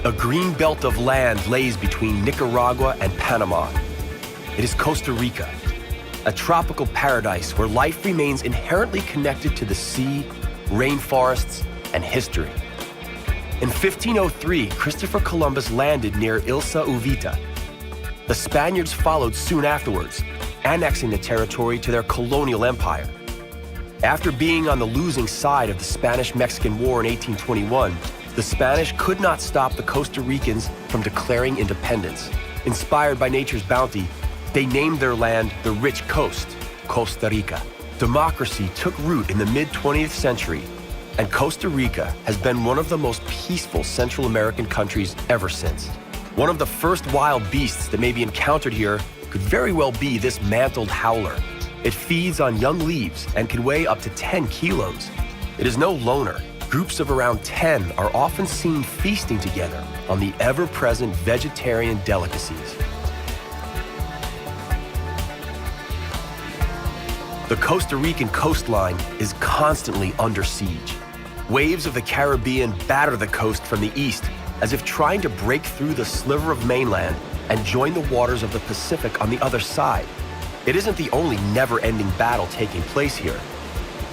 A green belt of land lays between Nicaragua and Panama. It is Costa Rica, a tropical paradise where life remains inherently connected to the sea, rainforests, and history. In 1503, Christopher Columbus landed near Ilsa Uvita. The Spaniards followed soon afterwards, annexing the territory to their colonial empire. After being on the losing side of the Spanish-Mexican War in 1821, the Spanish could not stop the Costa Ricans from declaring independence. Inspired by nature's bounty, they named their land the Rich Coast, Costa Rica. Democracy took root in the mid-20th century, and Costa Rica has been one of the most peaceful Central American countries ever since. One of the first wild beasts that may be encountered here could very well be this mantled howler. It feeds on young leaves and can weigh up to 10 kilos. It is no loner. Groups of around 10 are often seen feasting together on the ever-present vegetarian delicacies. The Costa Rican coastline is constantly under siege. Waves of the Caribbean batter the coast from the east, as if trying to break through the sliver of mainland and join the waters of the Pacific on the other side. It isn't the only never-ending battle taking place here.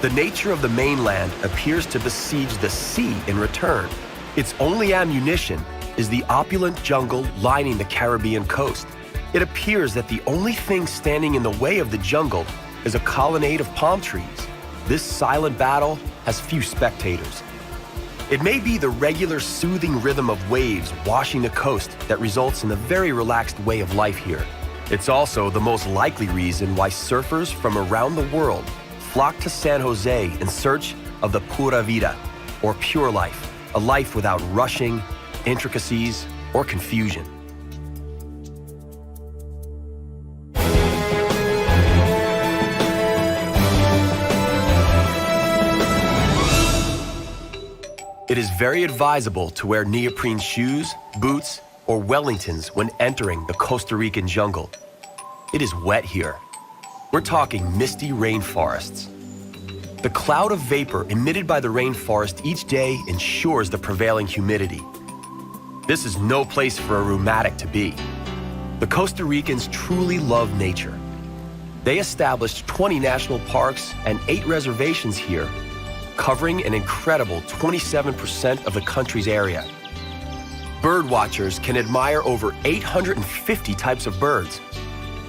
The nature of the mainland appears to besiege the sea in return. Its only ammunition is the opulent jungle lining the Caribbean coast. It appears that the only thing standing in the way of the jungle is a colonnade of palm trees. This silent battle has few spectators. It may be the regular soothing rhythm of waves washing the coast that results in a very relaxed way of life here. It's also the most likely reason why surfers from around the world flock to San Jose in search of the pura vida, or pure life, a life without rushing, intricacies, or confusion. It is very advisable to wear neoprene shoes, boots, or Wellingtons when entering the Costa Rican jungle. It is wet here. We're talking misty rainforests. The cloud of vapor emitted by the rainforest each day ensures the prevailing humidity. This is no place for a rheumatic to be. The Costa Ricans truly love nature. They established 20 national parks and 8 reservations here, covering an incredible 27% of the country's area. Bird watchers can admire over 850 types of birds,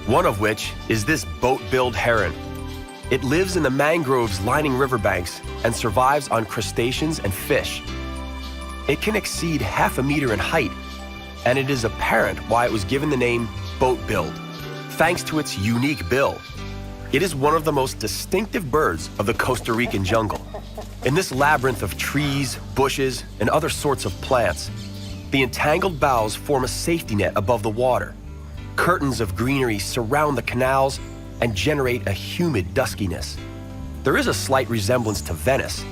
one of which is this boat-billed heron. It lives in the mangroves lining riverbanks and survives on crustaceans and fish. It can exceed half a meter in height, and it is apparent why it was given the name boat-billed, thanks to its unique bill. It is one of the most distinctive birds of the Costa Rican jungle. In this labyrinth of trees, bushes, and other sorts of plants, the entangled boughs form a safety net above the water. Curtains of greenery surround the canals and generate a humid duskiness. There is a slight resemblance to Venice,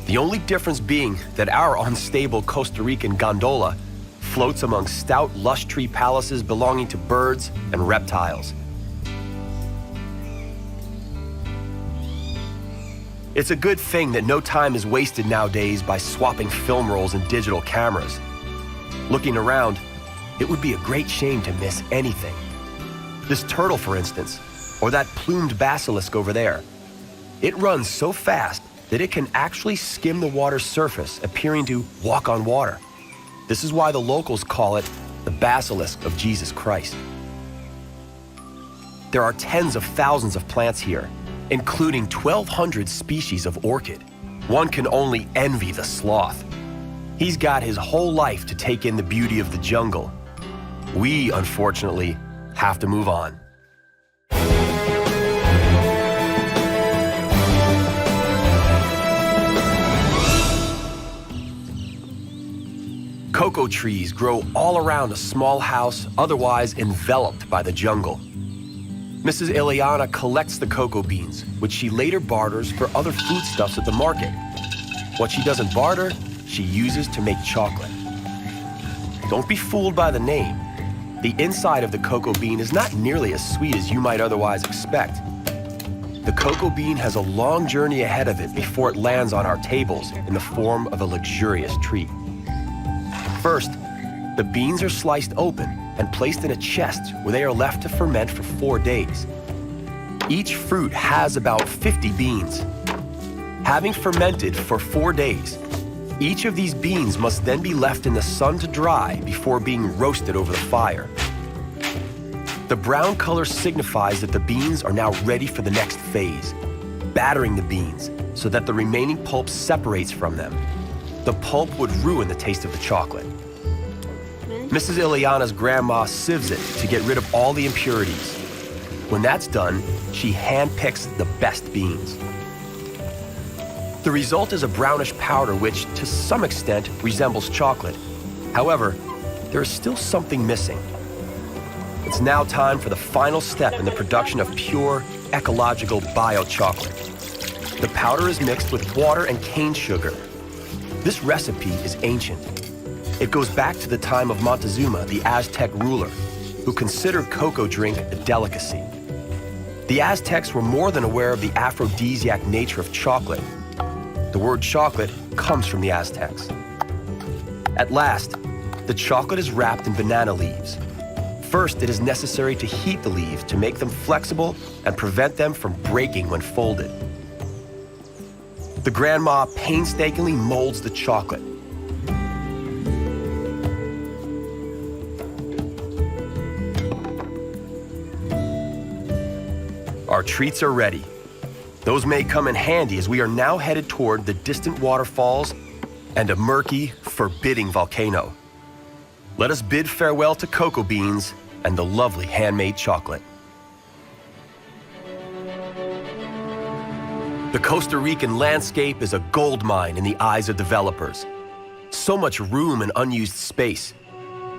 the only difference being that our unstable Costa Rican gondola floats among stout lush tree palaces belonging to birds and reptiles. It's a good thing that no time is wasted nowadays by swapping film rolls and digital cameras. Looking around, it would be a great shame to miss anything. This turtle, for instance, or that plumed basilisk over there. It runs so fast that it can actually skim the water's surface, appearing to walk on water. This is why the locals call it the basilisk of Jesus Christ. There are tens of thousands of plants here, including 1,200 species of orchid. One can only envy the sloth. He's got his whole life to take in the beauty of the jungle. We, unfortunately, have to move on. Cocoa trees grow all around a small house, otherwise enveloped by the jungle. Mrs. Ileana collects the cocoa beans, which she later barters for other foodstuffs at the market. What she doesn't barter, she uses to make chocolate. Don't be fooled by the name. The inside of the cocoa bean is not nearly as sweet as you might otherwise expect. The cocoa bean has a long journey ahead of it before it lands on our tables in the form of a luxurious treat. First, The beans are sliced open and placed in a chest where they are left to ferment for 4 days. Each fruit has about 50 beans. Having fermented for 4 days, each of these beans must then be left in the sun to dry before being roasted over the fire. The brown color signifies that the beans are now ready for the next phase, battering the beans so that the remaining pulp separates from them. The pulp would ruin the taste of the chocolate. Mrs. Ileana's grandma sieves it to get rid of all the impurities. When that's done, she handpicks the best beans. The result is a brownish powder which, to some extent, resembles chocolate. However, there is still something missing. It's now time for the final step in the production of pure, ecological bio-chocolate. The powder is mixed with water and cane sugar. This recipe is ancient. It goes back to the time of Montezuma, the Aztec ruler, who considered cocoa drink a delicacy. The Aztecs were more than aware of the aphrodisiac nature of chocolate. The word chocolate comes from the Aztecs. At last, the chocolate is wrapped in banana leaves. First, it is necessary to heat the leaves to make them flexible and prevent them from breaking when folded. The grandma painstakingly molds the chocolate. Our treats are ready. Those may come in handy as we are now headed toward the distant waterfalls and a murky, forbidding volcano. Let us bid farewell to cocoa beans and the lovely handmade chocolate. The Costa Rican landscape is a gold mine in the eyes of developers. So much room and unused space.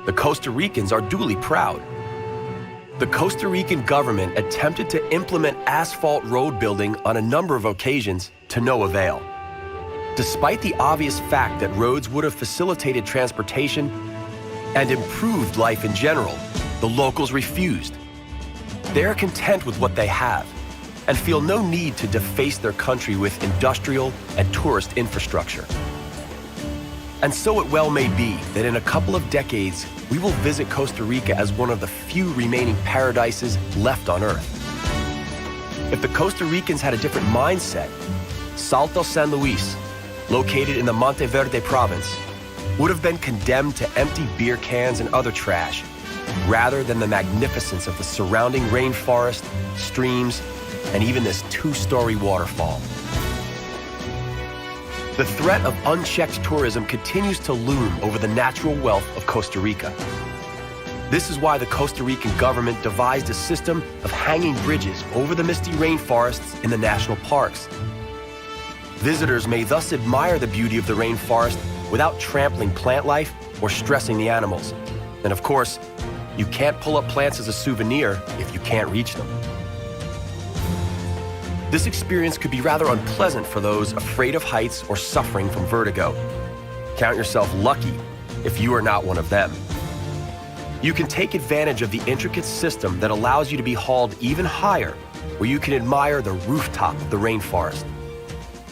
The Costa Ricans are duly proud. The Costa Rican government attempted to implement asphalt road building on a number of occasions to no avail. Despite the obvious fact that roads would have facilitated transportation and improved life in general, the locals refused. They are content with what they have and feel no need to deface their country with industrial and tourist infrastructure. And so it well may be that in a couple of decades, we will visit Costa Rica as one of the few remaining paradises left on Earth. If the Costa Ricans had a different mindset, Salto San Luis, located in the Monteverde province, would have been condemned to empty beer cans and other trash, rather than the magnificence of the surrounding rainforest, streams, and even this 2-story waterfall. The threat of unchecked tourism continues to loom over the natural wealth of Costa Rica. This is why the Costa Rican government devised a system of hanging bridges over the misty rainforests in the national parks. Visitors may thus admire the beauty of the rainforest without trampling plant life or stressing the animals. And of course, you can't pull up plants as a souvenir if you can't reach them. This experience could be rather unpleasant for those afraid of heights or suffering from vertigo. Count yourself lucky if you are not one of them. You can take advantage of the intricate system that allows you to be hauled even higher, where you can admire the rooftop of the rainforest.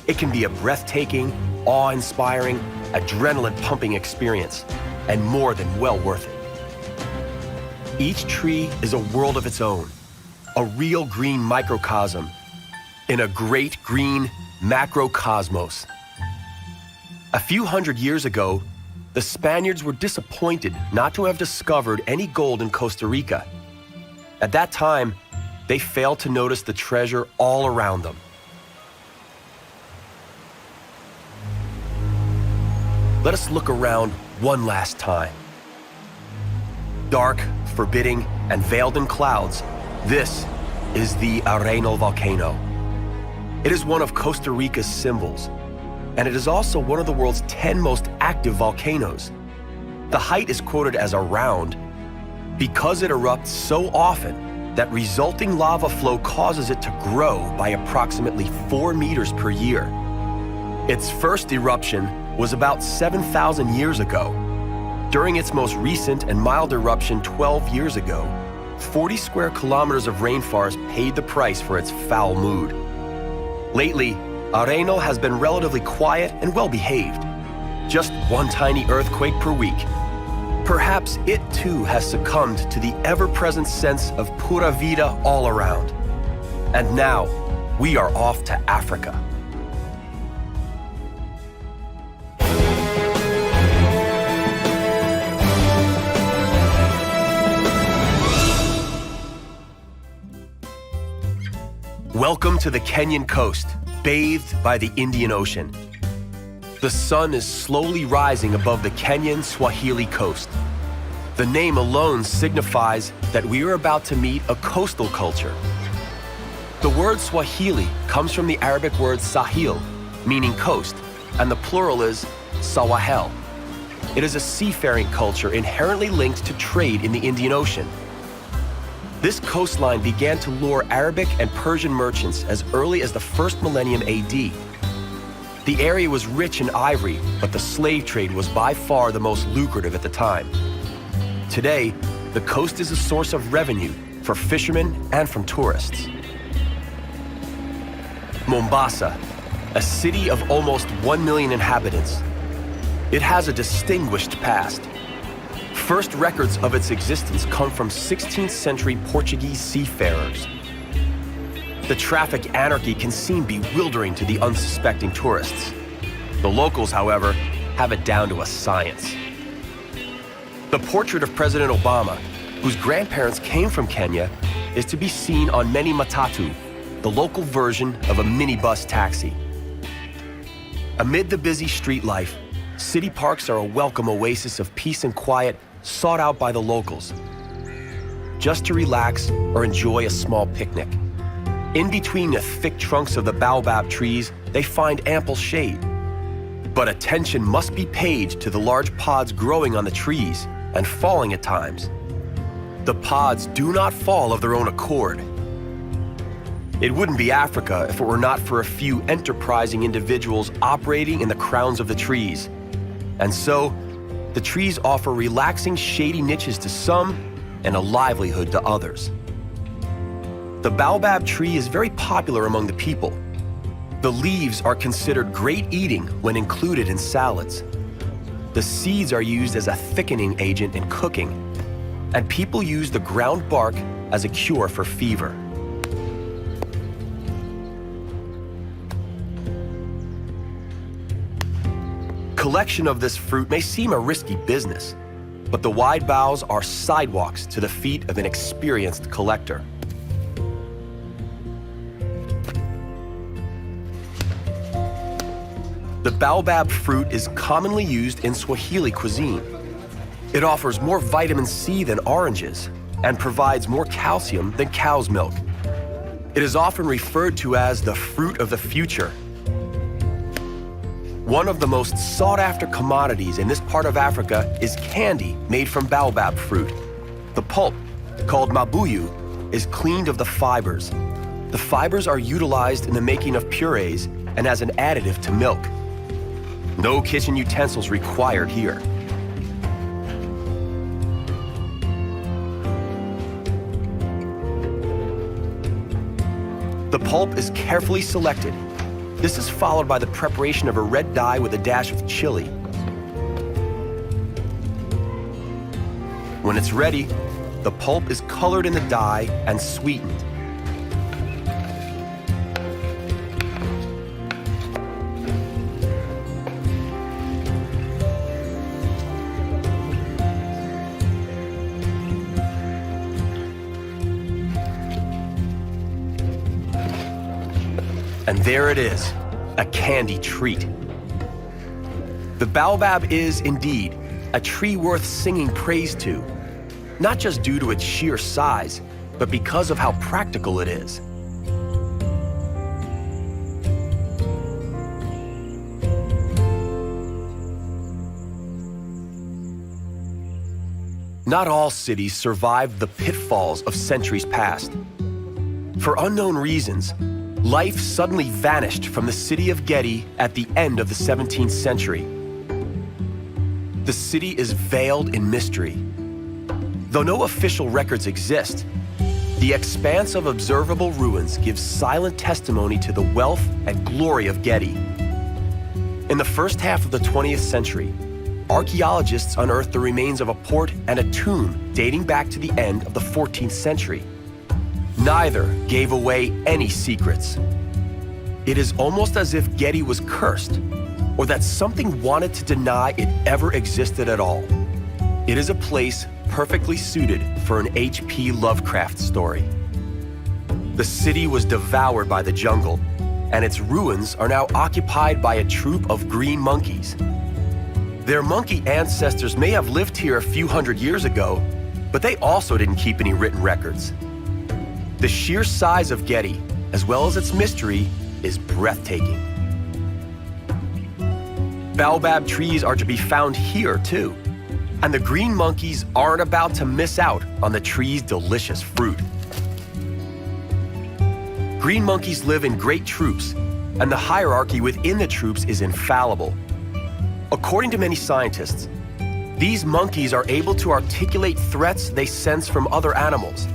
It can be a breathtaking, awe-inspiring, adrenaline-pumping experience, and more than well worth it. Each tree is a world of its own, a real green microcosm in a great green macrocosmos. A few hundred years ago, the Spaniards were disappointed not to have discovered any gold in Costa Rica. At that time, they failed to notice the treasure all around them. Let us look around one last time. Dark, forbidding, and veiled in clouds, this is the Arenal volcano. It is one of Costa Rica's symbols, and it is also one of the world's 10 most active volcanoes. The height is quoted as around because it erupts so often that resulting lava flow causes it to grow by approximately 4 meters per year. Its first eruption was about 7,000 years ago. During its most recent and mild eruption 12 years ago, 40 square kilometers of rainforest paid the price for its foul mood. Lately, Arenal has been relatively quiet and well-behaved. Just one tiny earthquake per week. Perhaps it too has succumbed to the ever-present sense of pura vida all around. And now, we are off to Africa. Welcome to the Kenyan Coast, bathed by the Indian Ocean. The sun is slowly rising above the Kenyan Swahili coast. The name alone signifies that we are about to meet a coastal culture. The word Swahili comes from the Arabic word Sahil, meaning coast, and the plural is Sawahel. It is a seafaring culture inherently linked to trade in the Indian Ocean. This coastline began to lure Arabic and Persian merchants as early as the first millennium AD. The area was rich in ivory, but the slave trade was by far the most lucrative at the time. Today, the coast is a source of revenue for fishermen and from tourists. Mombasa, a city of almost 1 million inhabitants. It has a distinguished past. First records of its existence come from 16th century Portuguese seafarers. The traffic anarchy can seem bewildering to the unsuspecting tourists. The locals, however, have it down to a science. The portrait of President Obama, whose grandparents came from Kenya, is to be seen on many matatu, the local version of a minibus taxi. Amid the busy street life, city parks are a welcome oasis of peace and quiet sought out by the locals, just to relax or enjoy a small picnic. In between the thick trunks of the baobab trees, they find ample shade. But attention must be paid to the large pods growing on the trees and falling at times. The pods do not fall of their own accord. It wouldn't be Africa if it were not for a few enterprising individuals operating in the crowns of the trees. And so, the trees offer relaxing shady niches to some and a livelihood to others. The baobab tree is very popular among the people. The leaves are considered great eating when included in salads. The seeds are used as a thickening agent in cooking, and people use the ground bark as a cure for fever. Collection of this fruit may seem a risky business, but the wide boughs are sidewalks to the feet of an experienced collector. The baobab fruit is commonly used in Swahili cuisine. It offers more vitamin C than oranges and provides more calcium than cow's milk. It is often referred to as the fruit of the future. One of the most sought-after commodities in this part of Africa is candy made from baobab fruit. The pulp, called mabuyu, is cleaned of the fibers. The fibers are utilized in the making of purees and as an additive to milk. No kitchen utensils required here. The pulp is carefully selected. This is followed by the preparation of a red dye with a dash of chili. When it's ready, the pulp is colored in the dye and sweetened. And there it is, a candy treat. The baobab is, indeed, a tree worth singing praise to, not just due to its sheer size, but because of how practical it is. Not all cities survived the pitfalls of centuries past. For unknown reasons, life suddenly vanished from the city of Gedi at the end of the 17th century. The city is veiled in mystery. Though no official records exist, the expanse of observable ruins gives silent testimony to the wealth and glory of Gedi. In the first half of the 20th century, archaeologists unearthed the remains of a port and a tomb dating back to the end of the 14th century. Neither gave away any secrets. It is almost as if Getty was cursed, or that something wanted to deny it ever existed at all. It is a place perfectly suited for an H.P. Lovecraft story. The city was devoured by the jungle, and its ruins are now occupied by a troop of green monkeys. Their monkey ancestors may have lived here a few hundred years ago, but they also didn't keep any written records. The sheer size of Getty, as well as its mystery, is breathtaking. Baobab trees are to be found here, too, and the green monkeys aren't about to miss out on the tree's delicious fruit. Green monkeys live in great troops, and the hierarchy within the troops is infallible. According to many scientists, these monkeys are able to articulate threats they sense from other animals.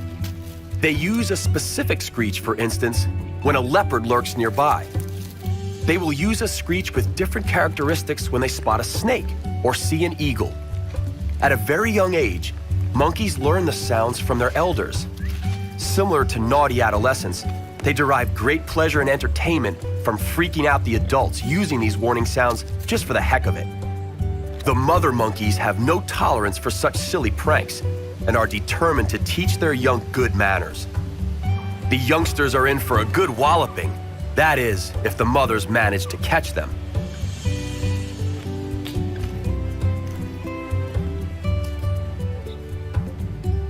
They use a specific screech, for instance, when a leopard lurks nearby. They will use a screech with different characteristics when they spot a snake or see an eagle. At a very young age, monkeys learn the sounds from their elders. Similar to naughty adolescents, they derive great pleasure and entertainment from freaking out the adults using these warning sounds just for the heck of it. The mother monkeys have no tolerance for such silly pranks and are determined to teach their young good manners. The youngsters are in for a good walloping. That is, if the mothers manage to catch them.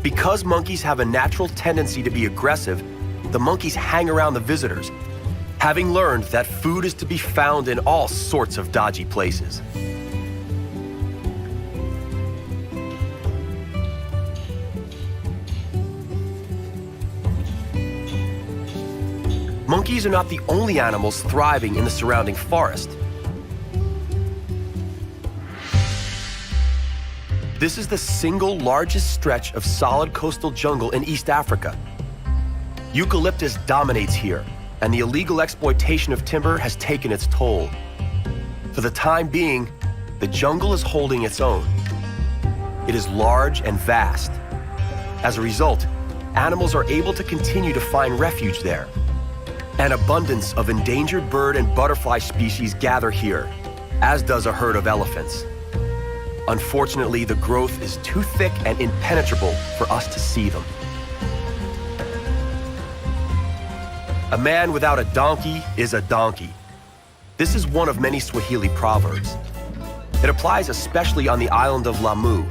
Because monkeys have a natural tendency to be aggressive, the monkeys hang around the visitors, having learned that food is to be found in all sorts of dodgy places. Monkeys are not the only animals thriving in the surrounding forest. This is the single largest stretch of solid coastal jungle in East Africa. Eucalyptus dominates here, and the illegal exploitation of timber has taken its toll. For the time being, the jungle is holding its own. It is large and vast. As a result, animals are able to continue to find refuge there. An abundance of endangered bird and butterfly species gather here, as does a herd of elephants. Unfortunately, the growth is too thick and impenetrable for us to see them. A man without a donkey is a donkey. This is one of many Swahili proverbs. It applies especially on the island of Lamu.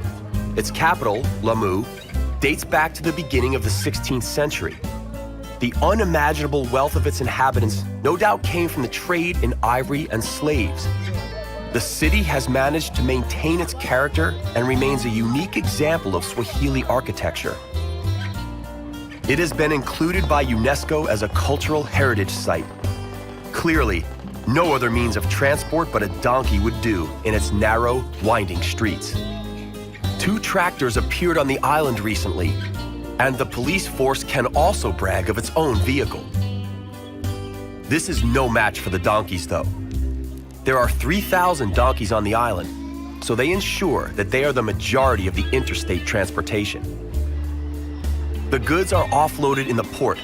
Its capital, Lamu, dates back to the beginning of the 16th century. The unimaginable wealth of its inhabitants no doubt came from the trade in ivory and slaves. The city has managed to maintain its character and remains a unique example of Swahili architecture. It has been included by UNESCO as a cultural heritage site. Clearly, no other means of transport but a donkey would do in its narrow, winding streets. 2 tractors appeared on the island recently, and the police force can also brag of its own vehicle. This is no match for the donkeys, though. There are 3,000 donkeys on the island, so they ensure that they are the majority of the interstate transportation. The goods are offloaded in the port.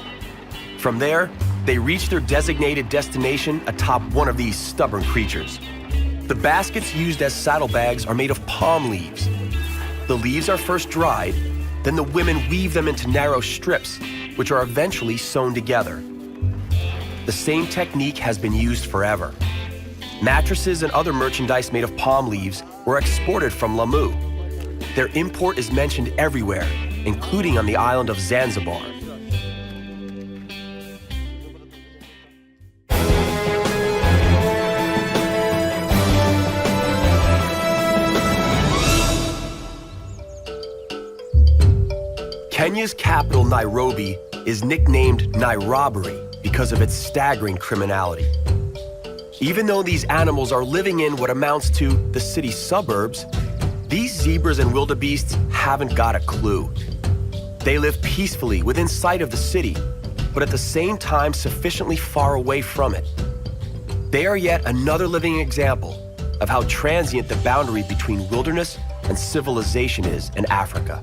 From there, they reach their designated destination atop one of these stubborn creatures. The baskets used as saddlebags are made of palm leaves. The leaves are first dried, then the women weave them into narrow strips, which are eventually sewn together. The same technique has been used forever. Mattresses and other merchandise made of palm leaves were exported from Lamu. Their import is mentioned everywhere, including on the island of Zanzibar. Kenya's capital, Nairobi, is nicknamed Nairobbery because of its staggering criminality. Even though these animals are living in what amounts to the city's suburbs, these zebras and wildebeests haven't got a clue. They live peacefully within sight of the city, but at the same time sufficiently far away from it. They are yet another living example of how transient the boundary between wilderness and civilization is in Africa.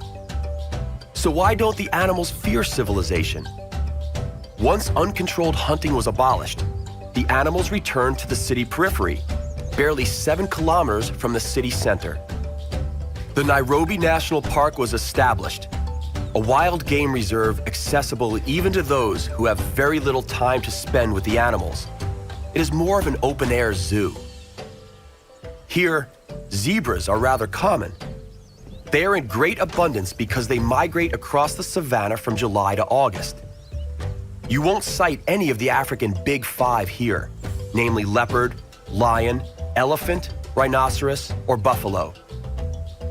So why don't the animals fear civilization? Once uncontrolled hunting was abolished, the animals returned to the city periphery, barely 7 kilometers from the city center. The Nairobi National Park was established, a wild game reserve accessible even to those who have very little time to spend with the animals. It is more of an open-air zoo. Here, zebras are rather common. They are in great abundance because they migrate across the savanna from July to August. You won't sight any of the African Big Five here, namely leopard, lion, elephant, rhinoceros, or buffalo.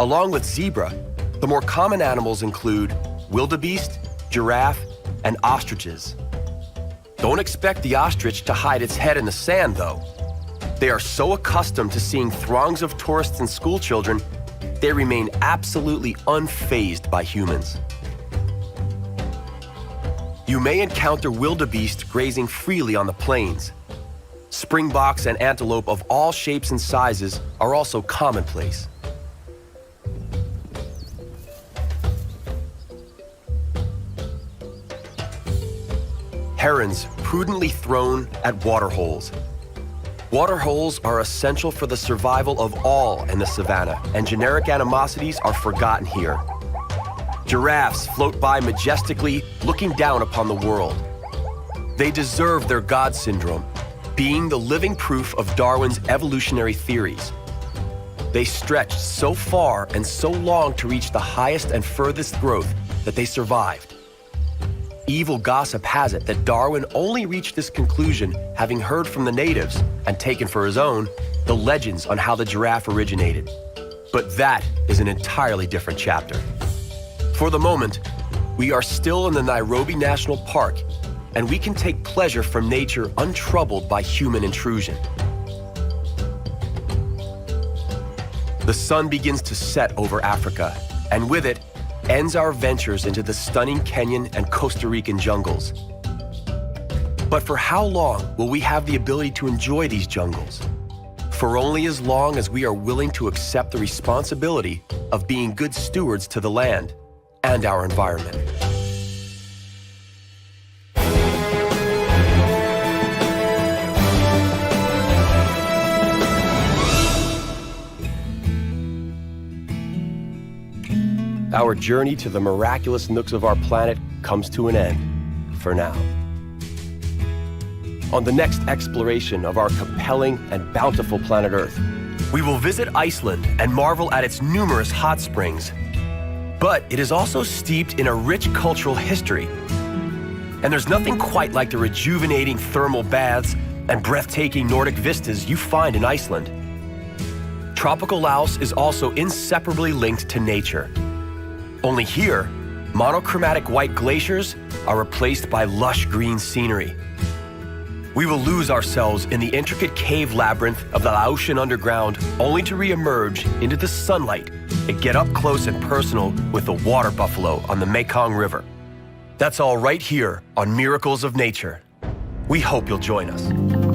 Along with zebra, the more common animals include wildebeest, giraffe, and ostriches. Don't expect the ostrich to hide its head in the sand, though. They are so accustomed to seeing throngs of tourists and schoolchildren, they remain absolutely unfazed by humans. You may encounter wildebeest grazing freely on the plains. Springboks and antelope of all shapes and sizes are also commonplace. Herons prudently thrown at waterholes. Waterholes are essential for the survival of all in the savanna, and generic animosities are forgotten here. Giraffes float by majestically, looking down upon the world. They deserve their God syndrome, being the living proof of Darwin's evolutionary theories. They stretched so far and so long to reach the highest and furthest growth that they survived. Evil gossip has it that Darwin only reached this conclusion having heard from the natives and taken for his own the legends on how the giraffe originated. But that is an entirely different chapter. For the moment, we are still in the Nairobi National Park, and we can take pleasure from nature untroubled by human intrusion. The sun begins to set over Africa, and with it, ends our ventures into the stunning Kenyan and Costa Rican jungles. But for how long will we have the ability to enjoy these jungles? For only as long as we are willing to accept the responsibility of being good stewards to the land and our environment. Our journey to the miraculous nooks of our planet comes to an end, for now. On the next exploration of our compelling and bountiful planet Earth, we will visit Iceland and marvel at its numerous hot springs. But it is also steeped in a rich cultural history. And there's nothing quite like the rejuvenating thermal baths and breathtaking Nordic vistas you find in Iceland. Tropical Laos is also inseparably linked to nature. Only here, monochromatic white glaciers are replaced by lush green scenery. We will lose ourselves in the intricate cave labyrinth of the Laotian underground, only to re-emerge into the sunlight and get up close and personal with the water buffalo on the Mekong River. That's all right here on Miracles of Nature. We hope you'll join us.